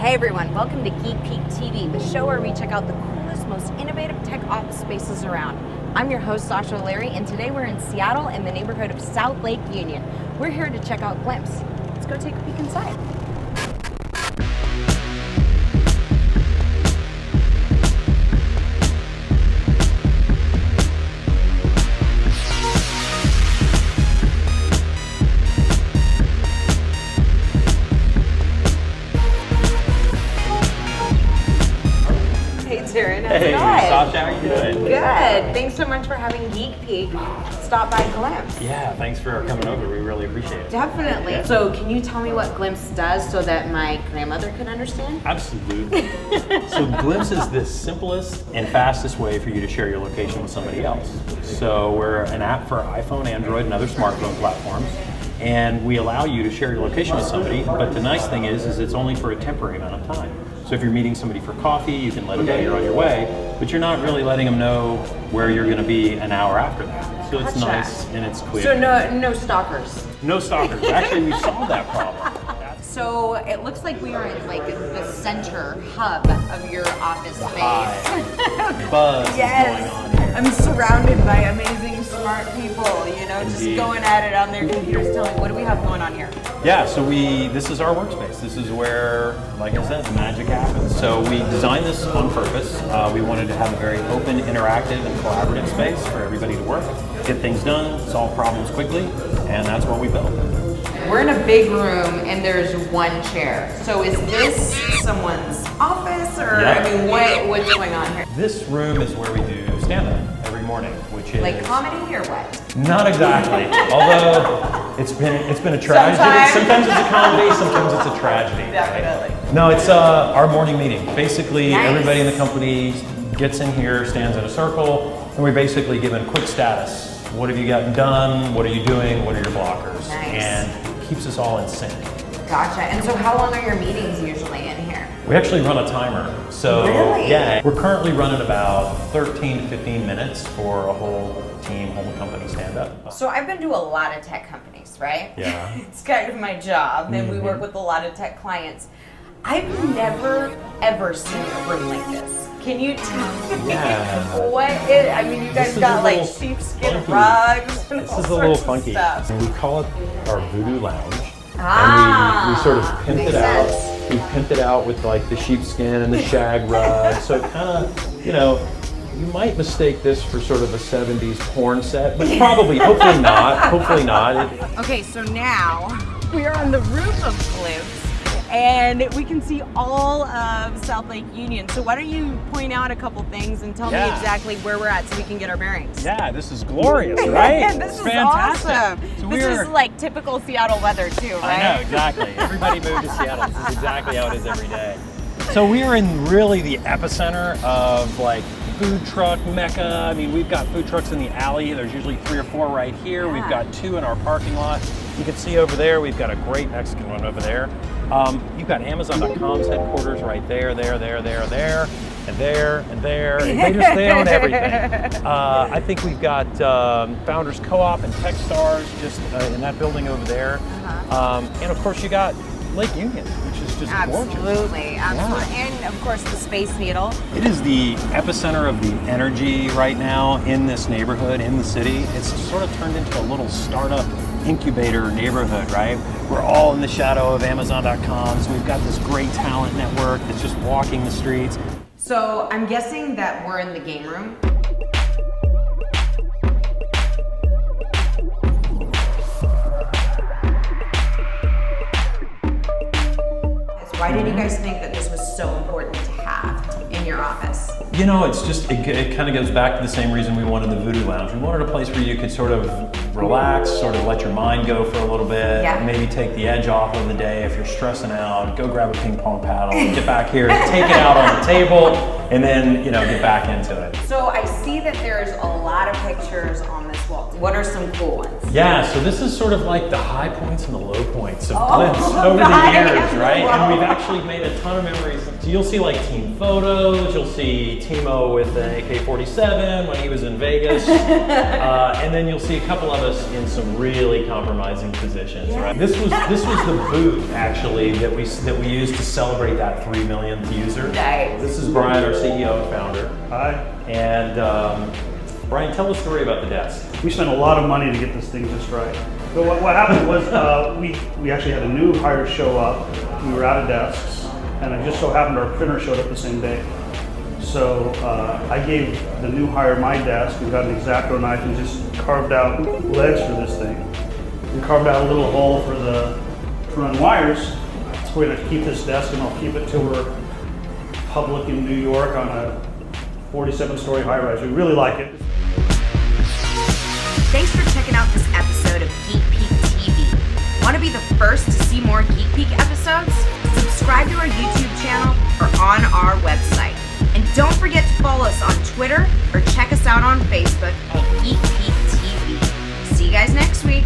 Hey everyone, welcome to Geek Peek TV, the show where we check out the coolest, most innovative tech office spaces around. I'm your host, Sasha O'Leary, and today we're in Seattle in the neighborhood of South Lake Union. We're here to check out Glympse. Let's go take a peek inside. Darren, how's it going? Sasha, how are you doing? Good. Thanks so much for having Geek Peek stop by Glympse. Yeah, thanks for coming over. We really appreciate it. Definitely. Yeah. So can you tell me what Glympse does so that my grandmother could understand? Absolutely. So Glympse is the simplest and fastest way for you to share your location with somebody else. So we're an app for iPhone, Android, and other smartphone platforms. And we allow you to share your location with somebody, but the nice thing is it's only for a temporary amount of time. So if you're meeting somebody for coffee, you can let them know you're on your way, but you're not really letting them know where you're going to be an hour after that. So it's nice and it's clear. So no stalkers. No stalkers. Actually, we solved that problem. So it looks like we are in like the center hub of your office space. Buzz is going on here. I'm surrounded by amazing smart people, you know, just going at it on their computers. Tell me, what do we have going on here? Yeah, so this is our workspace. This is where, like I said, the magic happens. So we designed this on purpose. We wanted to have a very open, interactive, and collaborative space for everybody to work, get things done, solve problems quickly, and that's what we built. We're in a big room and there's one chair. So is this someone's office or, Yep. I mean, what's going on here? This room is where we do stand-up every morning, which is... Like comedy or what? Not exactly, although it's been a tragedy. Sometimes it's a comedy, sometimes it's a tragedy. Definitely. Right? No, it's our morning meeting. Basically, Nice. Everybody in the company gets in here, stands in a circle, and we basically give a quick status. What have you gotten done? What are you doing? What are your blockers? Nice. And keeps us all in sync. Gotcha. And so how long are your meetings usually in here? We actually run a timer. So Really? yeah, we're currently running about 13 to 15 minutes for a whole team, whole company stand up. So I've been to a lot of tech companies, right? Yeah. It's kind of my job, and we work with a lot of tech clients. I've never, ever seen a room like this. Can you tell me I mean, you guys got like sheepskin rugs and This all is a little sorts of funky. stuff. And we call it our voodoo lounge. Ah, and we sort of pimped makes it out. sense. We pimped it out with like the sheepskin and the shag rug. So it kind of, you might mistake this for sort of a 70s porn set, but probably, hopefully not. Hopefully not. Okay, so now we are on the roof of Glympse, and we can see all of South Lake Union. So why don't you point out a couple things and tell me exactly where we're at so we can get our bearings. Yeah, this is glorious, right? This is fantastic. awesome. So this is like typical Seattle weather too, right? I know, exactly. Everybody moved to Seattle. This is exactly how it is every day. So we are in really the epicenter of like food truck mecca. I mean, we've got food trucks in the alley. There's usually 3 or 4 right here. Yeah. We've got 2 in our parking lot. You can see over there, we've got a great Mexican one over there. You've got Amazon.com's headquarters right there, and there, and they own everything. I think we've got Founders Co-op and Techstars just in that building over there. And of course you got Lake Union, which is just gorgeous. Absolutely. Yeah. And of course the Space Needle. It is the epicenter of the energy right now in this neighborhood, in the city. It's sort of turned into a little startup incubator neighborhood, right? We're all in the shadow of Amazon.com, so we've got this great talent network that's just walking the streets. So I'm guessing that we're in the game room. Why did you guys think that this was so important to have in your office? It's just, it kind of goes back to the same reason we wanted the Voodoo Lounge. We wanted a place where you could sort of relax, sort of let your mind go for a little bit, maybe take the edge off of the day if you're stressing out, go grab a ping pong paddle, get back here, take it out on the table, and then, get back into it. So I see that there's a lot of pictures on this Well, what are some cool ones? Yeah, so this is sort of like the high points and the low points of Oh, Glympse over the right. years, right? Wow. And we've actually made a ton of memories. So you'll see like team photos, you'll see Timo with the AK-47 when he was in Vegas, and then you'll see a couple of us in some really compromising positions, right? This was the booth actually that we used to celebrate that 3 millionth user. Nice. This is Bryan, our CEO and founder. Hi. And Bryan, tell the story about the desk. We spent a lot of money to get this thing just right. So what happened was we actually had a new hire show up. We were out of desks, and it just so happened our printer showed up the same day. So I gave the new hire my desk and got an X-Acto knife and just carved out legs for this thing. We carved out a little hole for to run wires. So we're gonna keep this desk, and I'll keep it till we're public in New York on a 47-story high-rise. We really like it. Thanks for checking out this episode of Geek Peek TV. Want to be the first to see more Geek Peek episodes? Subscribe to our YouTube channel or on our website. And don't forget to follow us on Twitter or check us out on Facebook at Geek Peek TV. See you guys next week.